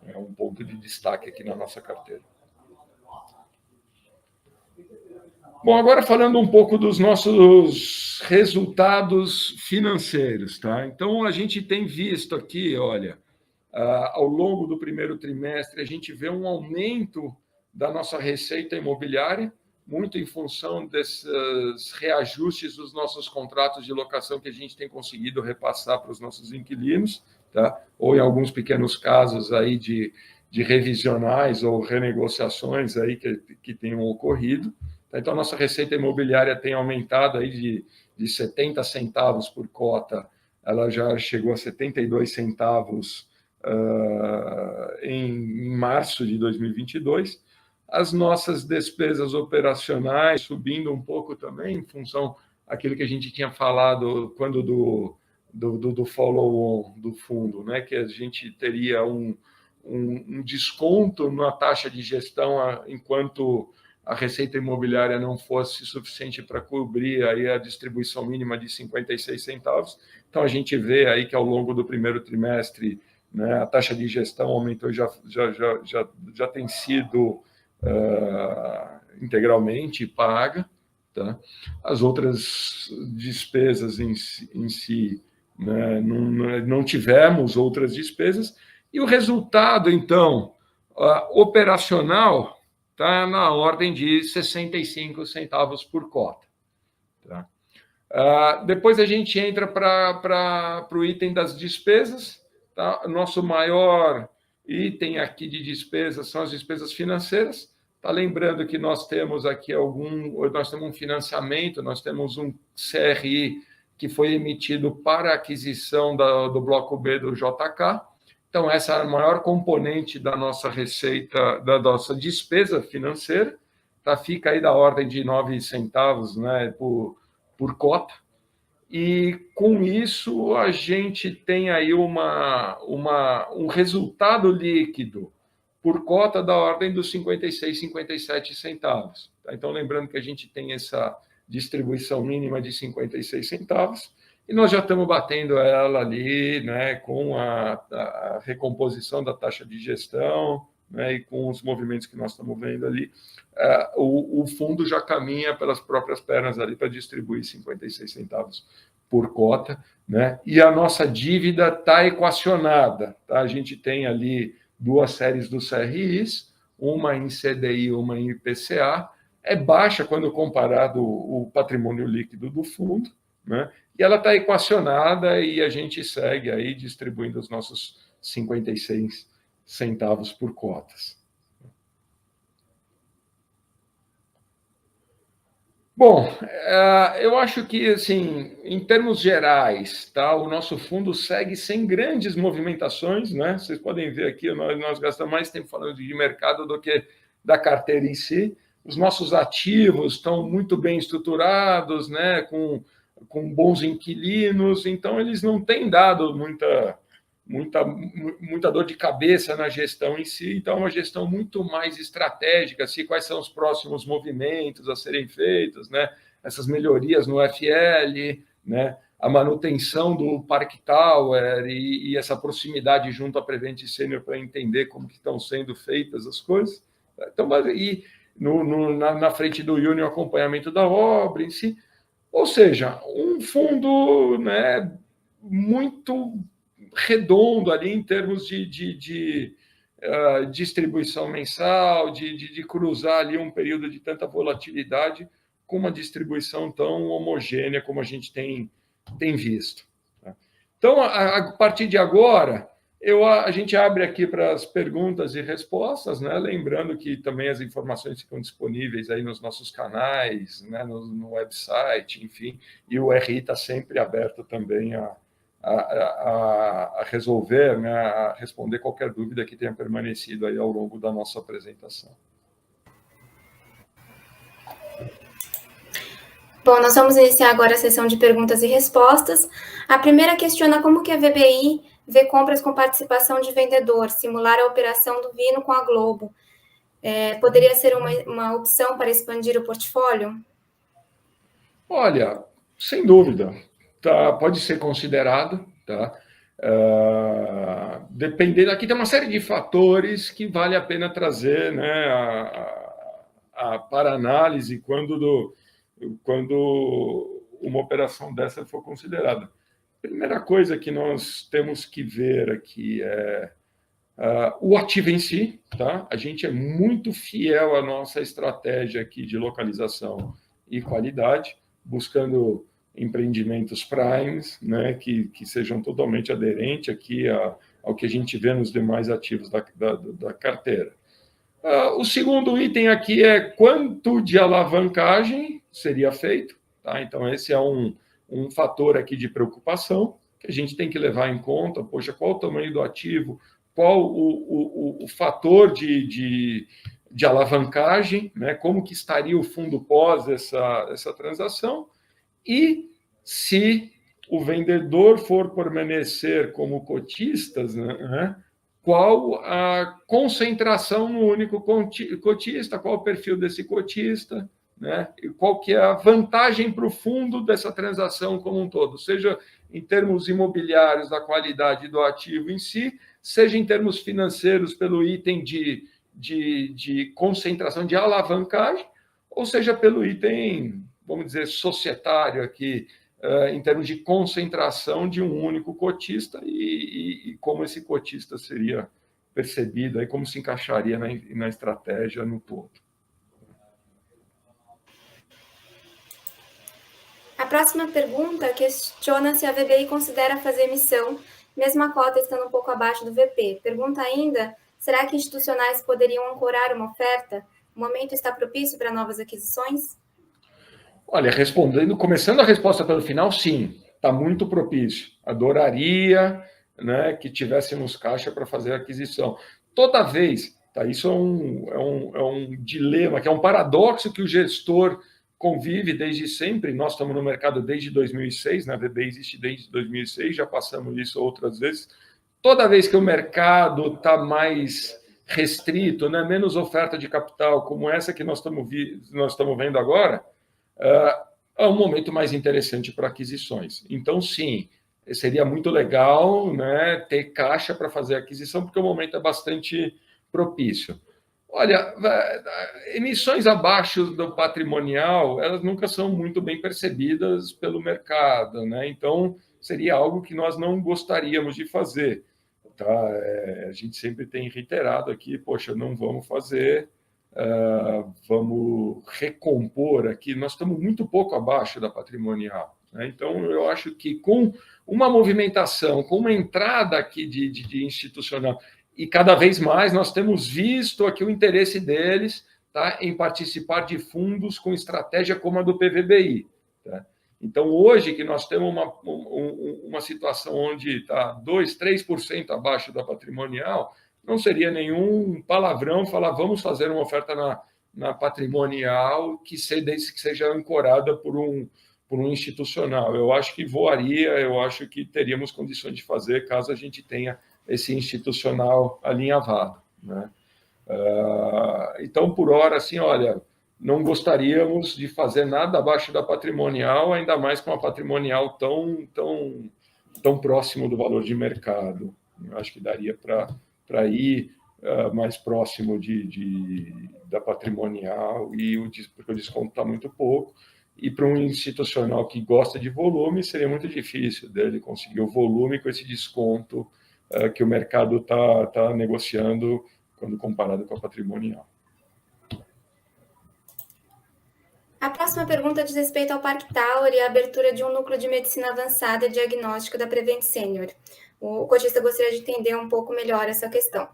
É um ponto de destaque aqui na nossa carteira. Bom, agora falando um pouco dos nossos resultados financeiros, tá? Então, a gente tem visto aqui, olha, ao longo do primeiro trimestre, a gente vê um aumento da nossa receita imobiliária, muito em função desses reajustes dos nossos contratos de locação que a gente tem conseguido repassar para os nossos inquilinos, tá? Ou em alguns pequenos casos aí de revisionais ou renegociações aí que tenham ocorrido. Então, a nossa receita imobiliária tem aumentado aí de 70 centavos por cota, ela já chegou a 72 centavos em março de 2022. As nossas despesas operacionais subindo um pouco também, em função daquilo que a gente tinha falado quando do follow-on do fundo, né? Que a gente teria um desconto na taxa de gestão enquanto a receita imobiliária não fosse suficiente para cobrir aí a distribuição mínima de 56 centavos. Então, a gente vê aí que ao longo do primeiro trimestre, né, a taxa de gestão aumentou, já tem sido integralmente paga. Tá? As outras despesas em si, né, não tivemos outras despesas. E o resultado, então, operacional, está na ordem de 65 centavos por cota. Tá? Depois a gente entra para o item das despesas. Tá? Nosso maior item aqui de despesas são as despesas financeiras. Tá? Lembrando que nós temos aqui nós temos um financiamento, nós temos um CRI que foi emitido para a aquisição do bloco B do JK. Então, essa é a maior componente da nossa receita, da nossa despesa financeira, tá? Fica aí da ordem de 9 centavos, né, por cota. E com isso a gente tem aí um resultado líquido por cota da ordem dos 56, 57 centavos. Tá? Então, lembrando que a gente tem essa distribuição mínima de 56 centavos, e nós já estamos batendo ela ali, né, com a recomposição da taxa de gestão, né, e com os movimentos que nós estamos vendo ali, o fundo já caminha pelas próprias pernas ali para distribuir 56 centavos por cota, né, e a nossa dívida está equacionada. Tá? A gente tem ali duas séries do CRIs, uma em CDI, uma em IPCA, é baixa quando comparado o patrimônio líquido do fundo, né? E ela está equacionada e a gente segue aí distribuindo os nossos 56 centavos por cotas. Bom, eu acho que, assim, em termos gerais, tá, o nosso fundo segue sem grandes movimentações, né? Vocês podem ver aqui, nós gastamos mais tempo falando de mercado do que da carteira em si. Os nossos ativos estão muito bem estruturados, né? Com bons inquilinos, então eles não têm dado muita dor de cabeça na gestão em si, então é uma gestão muito mais estratégica, assim, quais são os próximos movimentos a serem feitos, né? Essas melhorias no FL, né? A manutenção do Park Tower e essa proximidade junto à Prevent Senior para entender como que estão sendo feitas as coisas. Então, e na frente do Union, acompanhamento da obra em si. Ou seja, um fundo, né, muito redondo ali em termos de distribuição mensal, de cruzar ali um período de tanta volatilidade com uma distribuição tão homogênea como a gente tem visto. Então, a partir de agora, a gente abre aqui para as perguntas e respostas, né? Lembrando que também as informações ficam disponíveis aí nos nossos canais, né? no website, enfim, e o RI está sempre aberto também a resolver, né? A responder qualquer dúvida que tenha permanecido aí ao longo da nossa apresentação. Bom, nós vamos iniciar agora a sessão de perguntas e respostas. A primeira questiona como que a VBI vê compras com participação de vendedor, simular a operação do Vino com a Globo. Poderia ser uma opção para expandir o portfólio? Olha, sem dúvida, tá, pode ser considerado, tá? Dependendo, aqui tem uma série de fatores que vale a pena trazer, né, para análise quando uma operação dessa for considerada. Primeira coisa que nós temos que ver aqui é o ativo em si, tá? A gente é muito fiel à nossa estratégia aqui de localização e qualidade, buscando empreendimentos primes, né, que sejam totalmente aderentes aqui ao que a gente vê nos demais ativos da carteira. O segundo item aqui é quanto de alavancagem seria feito, tá? Então, esse é um fator aqui de preocupação que a gente tem que levar em conta. Poxa, qual o tamanho do ativo, qual o fator de alavancagem, né? Como que estaria o fundo pós essa transação, e se o vendedor for permanecer como cotistas, né? Qual a concentração no único cotista, qual o perfil desse cotista, né? E qual que é a vantagem para o fundo dessa transação como um todo, seja em termos imobiliários, da qualidade do ativo em si, seja em termos financeiros, pelo item de concentração, de alavancagem, ou seja, pelo item, vamos dizer, societário aqui, em termos de concentração de um único cotista e como esse cotista seria percebido, aí como se encaixaria na estratégia no todo. A próxima pergunta questiona se a VBI considera fazer emissão, mesmo a cota estando um pouco abaixo do VP. Pergunta ainda, será que institucionais poderiam ancorar uma oferta? O momento está propício para novas aquisições? Olha, começando a resposta pelo final, sim, está muito propício. Adoraria, né, que tivéssemos caixa para fazer a aquisição. Toda vez, tá, isso é um dilema, que é um paradoxo que o gestor convive desde sempre. Nós estamos no mercado desde 2006, né, a VBI existe desde 2006, já passamos isso outras vezes. Toda vez que o mercado está mais restrito, né, menos oferta de capital, como essa que nós estamos vendo agora, é um momento mais interessante para aquisições. Então, sim, seria muito legal, né, ter caixa para fazer a aquisição, porque o momento é bastante propício. Olha, emissões abaixo do patrimonial, elas nunca são muito bem percebidas pelo mercado, né? Então, seria algo que nós não gostaríamos de fazer. Tá? A gente sempre tem reiterado aqui, poxa, não vamos fazer, vamos recompor aqui, nós estamos muito pouco abaixo da patrimonial, né? Então, eu acho que com uma movimentação, com uma entrada aqui de institucional, e cada vez mais nós temos visto aqui o interesse deles, tá, em participar de fundos com estratégia como a do PVBI. Tá? Então, hoje que nós temos uma situação onde está 2%, 3% abaixo da patrimonial, não seria nenhum palavrão falar vamos fazer uma oferta na patrimonial que seja ancorada por um institucional. Eu acho que voaria, eu acho que teríamos condições de fazer caso a gente tenha esse institucional alinhavado, né? Então, por hora, assim, olha, não gostaríamos de fazer nada abaixo da patrimonial, ainda mais com a patrimonial tão próximo do valor de mercado. Eu acho que daria para ir mais próximo da patrimonial, porque o desconto está muito pouco. E para um institucional que gosta de volume, seria muito difícil dele conseguir o volume com esse desconto que o mercado está negociando quando comparado com a patrimonial. A próxima pergunta diz respeito ao Parque Tower e a abertura de um núcleo de medicina avançada e diagnóstico da Prevent Senior. O cotista gostaria de entender um pouco melhor essa questão.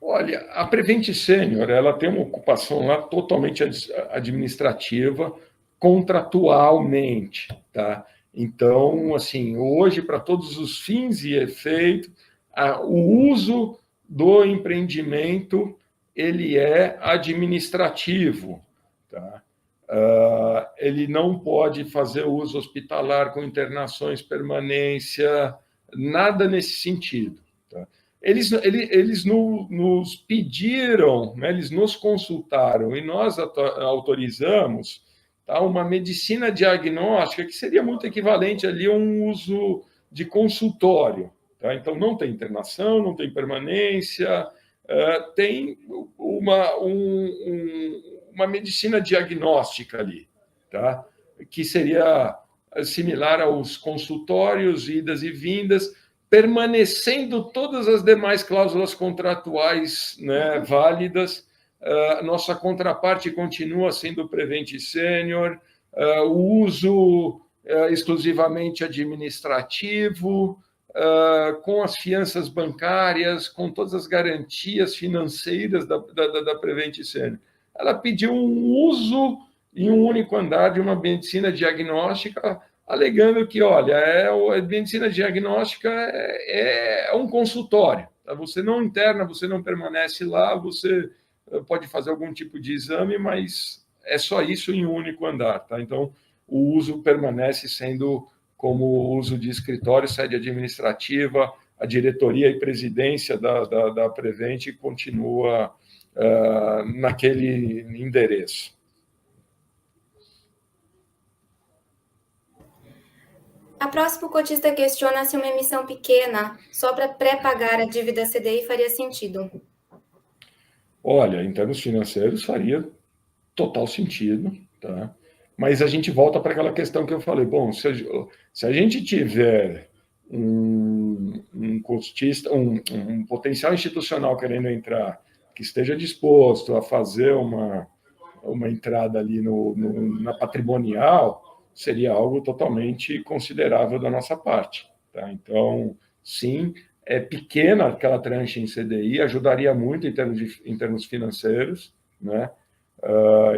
Olha, a Prevent Senior, ela tem uma ocupação lá totalmente administrativa, contratualmente, tá? Então, assim, hoje, para todos os fins e efeitos, o uso do empreendimento, ele é administrativo, tá? Ele não pode fazer uso hospitalar com internações, permanência, nada nesse sentido. Tá? Eles nos pediram, né, eles nos consultaram e nós autorizamos, tá, uma medicina diagnóstica que seria muito equivalente ali a um uso de consultório. Tá? Então, não tem internação, não tem permanência, tem uma medicina diagnóstica ali, tá? Que seria similar aos consultórios, idas e vindas, permanecendo todas as demais cláusulas contratuais, né, válidas. Nossa contraparte continua sendo o Prevent Senior, o uso exclusivamente administrativo, com as fianças bancárias, com todas as garantias financeiras da Prevent Senior. Ela pediu um uso em um único andar de uma medicina diagnóstica, alegando que, olha, a medicina diagnóstica é um consultório. Tá? Você não interna, você não permanece lá, você pode fazer algum tipo de exame, mas é só isso em um único andar. Tá? Então, o uso permanece sendo como uso de escritório, sede administrativa, a diretoria e presidência da Prevent continua naquele endereço. A próxima, o cotista questiona se uma emissão pequena só para pré-pagar a dívida CDI faria sentido. Olha, em termos financeiros, faria total sentido, tá? Mas a gente volta para aquela questão que eu falei. Bom, se a gente tiver um cotista, um potencial institucional querendo entrar, que esteja disposto a fazer uma entrada ali na patrimonial, seria algo totalmente considerável da nossa parte. Tá? Então, sim, é pequena aquela tranche em CDI, ajudaria muito em termos financeiros, né?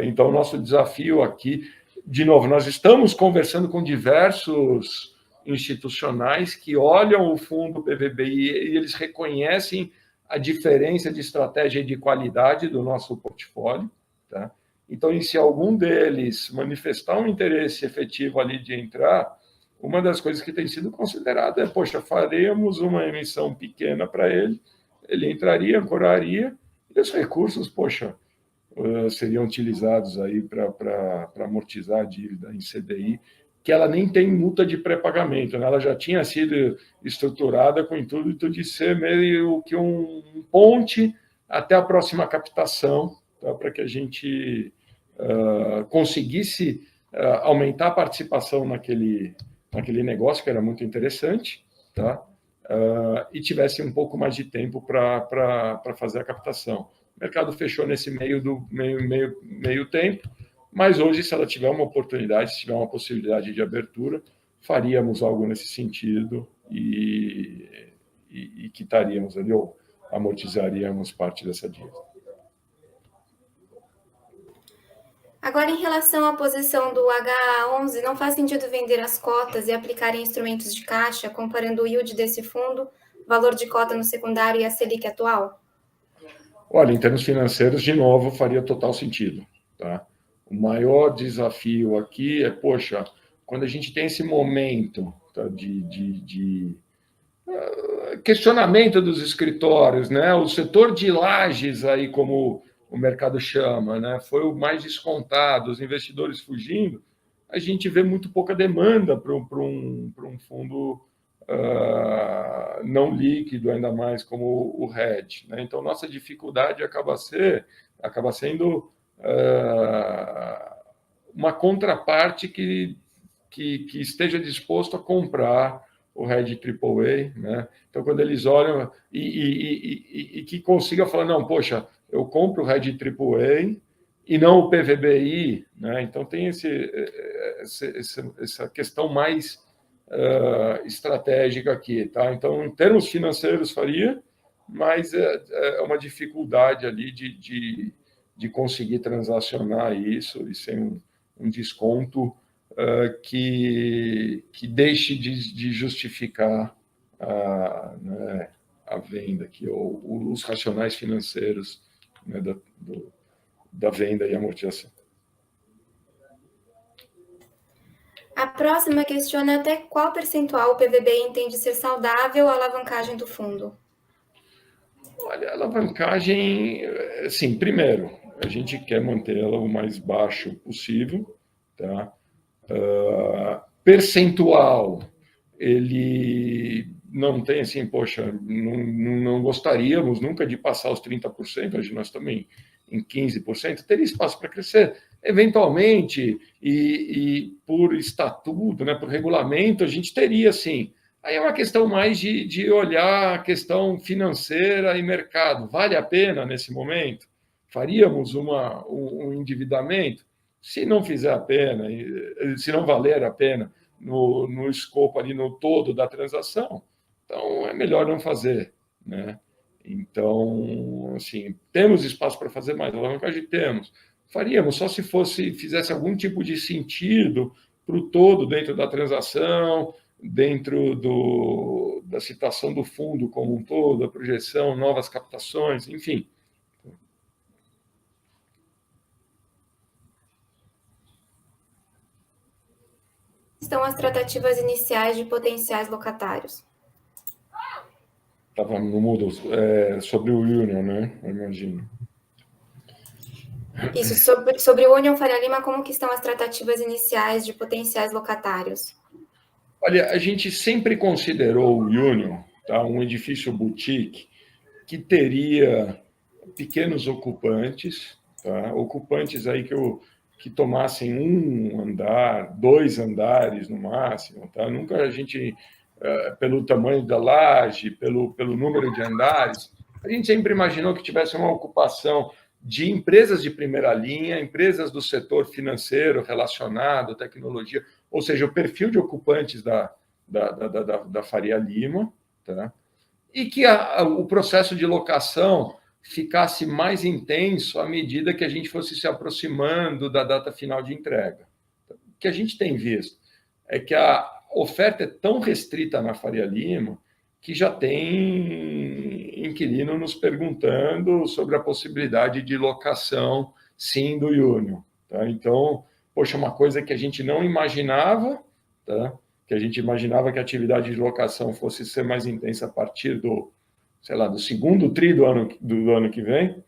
Então, o nosso desafio aqui, de novo, nós estamos conversando com diversos institucionais que olham o fundo PVBI e eles reconhecem a diferença de estratégia e de qualidade do nosso portfólio. Tá? Então, e se algum deles manifestar um interesse efetivo ali de entrar, uma das coisas que tem sido considerada é, poxa, faremos uma emissão pequena para ele, ele entraria, ancoraria, e os recursos, poxa, seriam utilizados aí para amortizar a dívida em CDI, que ela nem tem multa de pré-pagamento, né? Ela já tinha sido estruturada com o intuito de ser meio que um ponte até a próxima captação, tá? Para que a gente conseguisse aumentar a participação naquele negócio, que era muito interessante, tá? E tivesse um pouco mais de tempo para fazer a captação. O mercado fechou nesse meio tempo, mas hoje, se ela tiver uma oportunidade, se tiver uma possibilidade de abertura, faríamos algo nesse sentido e quitaríamos ali, ou amortizaríamos parte dessa dívida. Agora, em relação à posição do HA11, não faz sentido vender as cotas e aplicar em instrumentos de caixa, comparando o yield desse fundo, valor de cota no secundário e a Selic atual? Olha, em termos financeiros, de novo, faria total sentido. Tá? O maior desafio aqui é, poxa, quando a gente tem esse momento, tá, de questionamento dos escritórios, né? O setor de lajes, aí, como o mercado chama, né? Foi o mais descontado, os investidores fugindo, a gente vê muito pouca demanda para um fundo não líquido, ainda mais como o hedge. Né? Então, nossa dificuldade acaba sendo uma contraparte que esteja disposto a comprar o hedge AAA. Né? Então, quando eles olham e que consiga falar, não, poxa, eu compro o hedge AAA e não o PVBI. Né? Então, tem essa questão mais estratégica aqui, tá? Então, em termos financeiros faria, mas é uma dificuldade ali de conseguir transacionar isso e sem um desconto que deixe de justificar né, a venda aqui, ou os racionais financeiros, né, da venda e amortização. A próxima questiona até qual percentual o PVBI entende ser saudável a alavancagem do fundo. Olha, a alavancagem, assim, primeiro, a gente quer mantê-la o mais baixo possível, tá? Percentual, ele não tem assim, poxa, não gostaríamos nunca de passar os 30%, hoje nós estamos em 15%, teria espaço para crescer. Eventualmente, e por estatuto, né, por regulamento, a gente teria sim. Aí é uma questão mais de olhar a questão financeira e mercado. Vale a pena nesse momento? Faríamos um endividamento? Se não fizer a pena, se não valer a pena no escopo ali, no todo da transação, então é melhor não fazer, né? Então, assim, temos espaço para fazer mais, alavancagem temos. Faríamos só se fizesse algum tipo de sentido para o todo dentro da transação, dentro da situação do fundo como um todo, a projeção, novas captações, enfim. Estão as tratativas iniciais de potenciais locatários. Estava no mudo, sobre o Union, né? Eu imagino. Isso, sobre o Union Faria Lima, como que estão as tratativas iniciais de potenciais locatários? Olha, a gente sempre considerou o Union, tá, um edifício boutique que teria pequenos ocupantes, tá, ocupantes aí que tomassem um andar, 2 andares no máximo, tá? Nunca a gente, pelo tamanho da laje, pelo número de andares, a gente sempre imaginou que tivesse uma ocupação de empresas de primeira linha, empresas do setor financeiro relacionado, tecnologia, ou seja, o perfil de ocupantes da Faria Lima, tá? E que o processo de locação ficasse mais intenso à medida que a gente fosse se aproximando da data final de entrega. O que a gente tem visto é que a oferta é tão restrita na Faria Lima que já tem inquilino nos perguntando sobre a possibilidade de locação, sim, do Union. Tá? Então, poxa, uma coisa que a gente não imaginava, tá? Que a gente imaginava que a atividade de locação fosse ser mais intensa a partir do, sei lá, do segundo tri do ano que vem,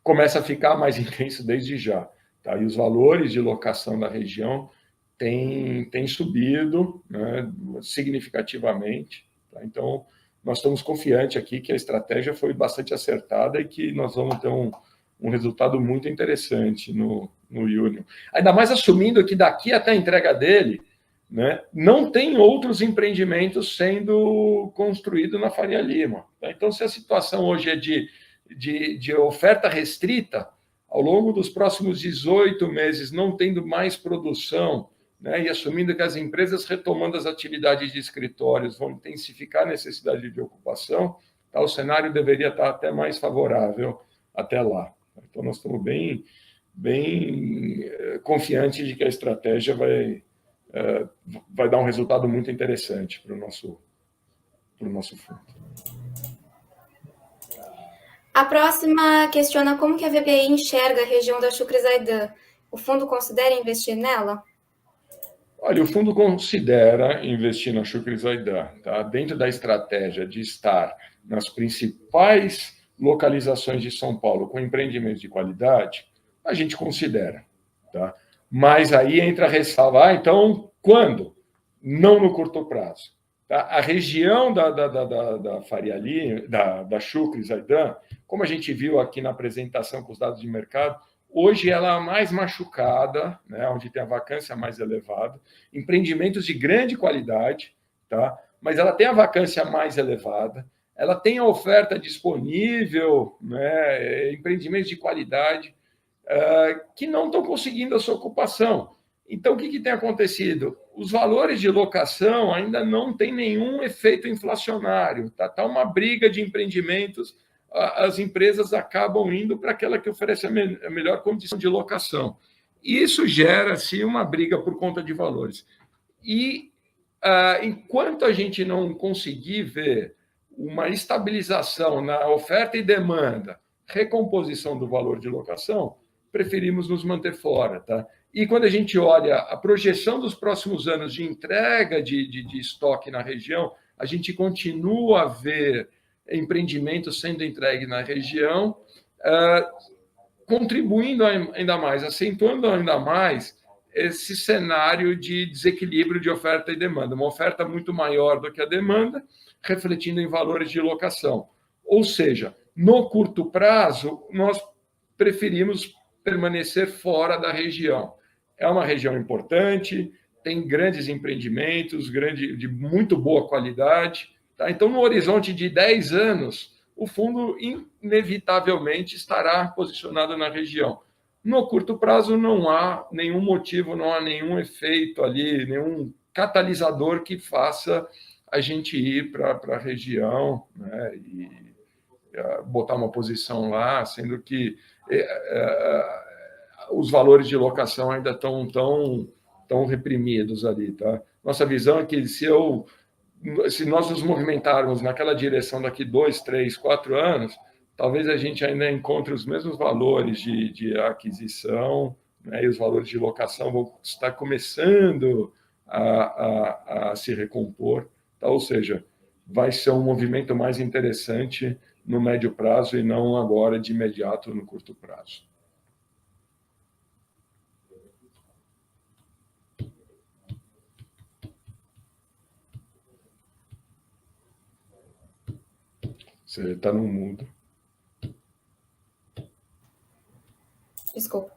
começa a ficar mais intenso desde já. Tá? E os valores de locação da região têm subido, né, significativamente. Tá? Então, nós estamos confiantes aqui que a estratégia foi bastante acertada e que nós vamos ter um resultado muito interessante no Union. Ainda mais assumindo que daqui até a entrega dele, né, não tem outros empreendimentos sendo construídos na Faria Lima. Tá? Então, se a situação hoje é de oferta restrita, ao longo dos próximos 18 meses, não tendo mais produção, né, e assumindo que as empresas retomando as atividades de escritórios vão intensificar a necessidade de ocupação, tá, o cenário deveria estar até mais favorável até lá. Então, nós estamos bem confiantes de que a estratégia vai dar um resultado muito interessante para o nosso fundo. A próxima questiona como que a VBI enxerga a região da Chucre-Zaidan. O fundo considera investir nela? Olha, o fundo considera investir na Chucre-Zaidan, tá? Dentro da estratégia de estar nas principais localizações de São Paulo com empreendimentos de qualidade, a gente considera, tá? Mas aí entra a ressalva, então, quando? Não no curto prazo. Tá? A região da Faria Lima, da Chucre-Zaidan, como a gente viu aqui na apresentação com os dados de mercado, hoje ela é a mais machucada, né, onde tem a vacância mais elevada, empreendimentos de grande qualidade, tá? Mas ela tem a vacância mais elevada, ela tem a oferta disponível, né, empreendimentos de qualidade, que não estão conseguindo a sua ocupação. Então, o que tem acontecido? Os valores de locação ainda não têm nenhum efeito inflacionário. Tá uma briga de empreendimentos, as empresas acabam indo para aquela que oferece a melhor condição de locação. Isso gera-se uma briga por conta de valores. E enquanto a gente não conseguir ver uma estabilização na oferta e demanda, recomposição do valor de locação, preferimos nos manter fora, tá? E quando a gente olha a projeção dos próximos anos de entrega de estoque na região, a gente continua a ver empreendimentos sendo entregues na região, contribuindo ainda mais, acentuando ainda mais esse cenário de desequilíbrio de oferta e demanda. Uma oferta muito maior do que a demanda, refletindo em valores de locação. Ou seja, no curto prazo, nós preferimos permanecer fora da região. É uma região importante, tem grandes empreendimentos, de muito boa qualidade. Tá? Então, no horizonte de 10 anos, o fundo inevitavelmente estará posicionado na região. No curto prazo, não há nenhum motivo, não há nenhum efeito ali, nenhum catalisador que faça a gente ir para a região, né, e botar uma posição lá, sendo que os valores de locação ainda estão tão reprimidos ali. Tá? Nossa visão é que se nós nos movimentarmos naquela direção daqui 2, 3, 4 anos, talvez a gente ainda encontre os mesmos valores de aquisição, né, e os valores de locação vão estar começando a se recompor. Tá? Ou seja, vai ser um movimento mais interessante no médio prazo e não agora de imediato no curto prazo. Você está no mudo. Desculpa.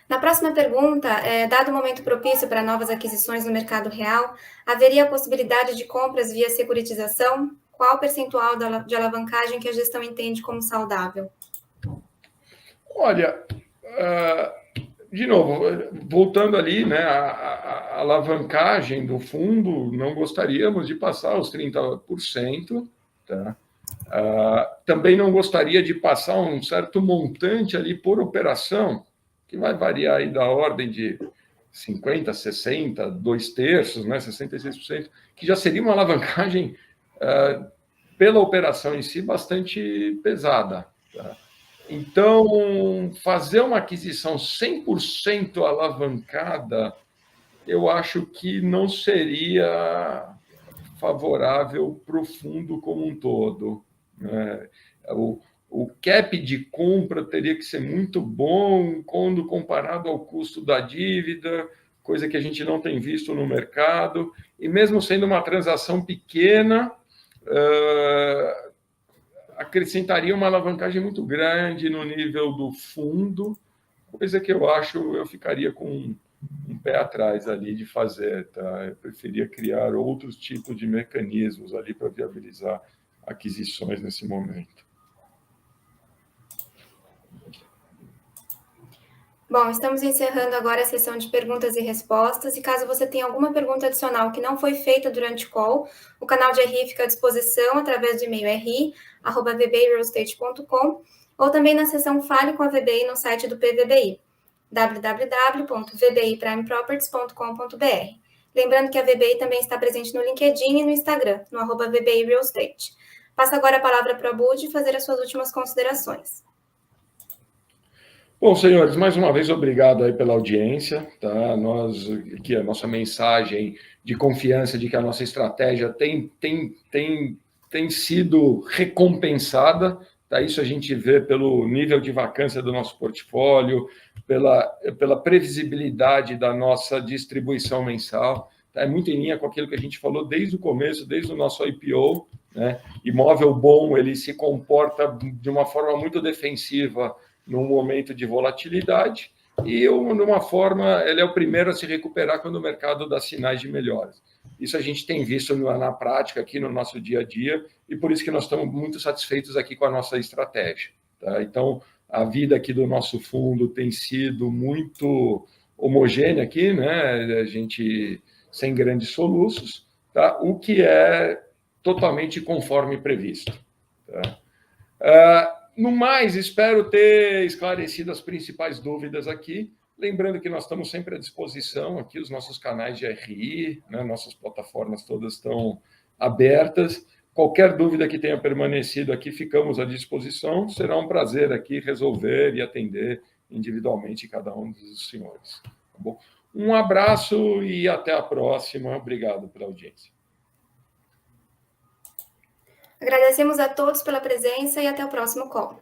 Na próxima pergunta, dado o momento propício para novas aquisições no mercado real, haveria a possibilidade de compras via securitização? Qual o percentual de alavancagem que a gestão entende como saudável? Olha, de novo, voltando ali, né, a alavancagem do fundo, não gostaríamos de passar os 30%, tá? Também não gostaria de passar um certo montante ali por operação, que vai variar aí da ordem de 50%, 60%, 2/3, né, 66%, que já seria uma alavancagem pela operação em si bastante pesada. Tá? Então, fazer uma aquisição 100% alavancada, eu acho que não seria favorável para o fundo como um todo. Né? O cap de compra teria que ser muito bom quando comparado ao custo da dívida, coisa que a gente não tem visto no mercado, e mesmo sendo uma transação pequena, acrescentaria uma alavancagem muito grande no nível do fundo, coisa que eu ficaria com um pé atrás ali de fazer. Tá? Eu preferia criar outros tipos de mecanismos ali para viabilizar aquisições nesse momento. Bom, estamos encerrando agora a sessão de perguntas e respostas, e caso você tenha alguma pergunta adicional que não foi feita durante o call, o canal de RI fica à disposição através do e-mail ri@vbirealestate.com, ou também na seção Fale com a VBI no site do PVBI, www.vbiprimeproperties.com.br. Lembrando que a VBI também está presente no LinkedIn e no Instagram, no @VBI Real Estate. Passo agora a palavra para o Abud fazer as suas últimas considerações. Bom, senhores, mais uma vez, obrigado aí pela audiência. Tá? Que a nossa mensagem de confiança de que a nossa estratégia tem sido recompensada. Tá? Isso a gente vê pelo nível de vacância do nosso portfólio, pela previsibilidade da nossa distribuição mensal. Tá? É muito em linha com aquilo que a gente falou desde o começo, desde o nosso IPO. Né? Imóvel bom, ele se comporta de uma forma muito defensiva num momento de volatilidade, e de uma forma, ele é o primeiro a se recuperar quando o mercado dá sinais de melhoras. Isso a gente tem visto na prática aqui no nosso dia a dia, e por isso que nós estamos muito satisfeitos aqui com a nossa estratégia. Tá? Então, a vida aqui do nosso fundo tem sido muito homogênea aqui, né? A gente sem grandes soluços, tá? O que é totalmente conforme previsto. Tá? No mais, espero ter esclarecido as principais dúvidas aqui. Lembrando que nós estamos sempre à disposição aqui, os nossos canais de RI, né, nossas plataformas todas estão abertas. Qualquer dúvida que tenha permanecido aqui, ficamos à disposição. Será um prazer aqui resolver e atender individualmente cada um dos senhores. Tá bom? Um abraço e até a próxima. Obrigado pela audiência. Agradecemos a todos pela presença e até o próximo call.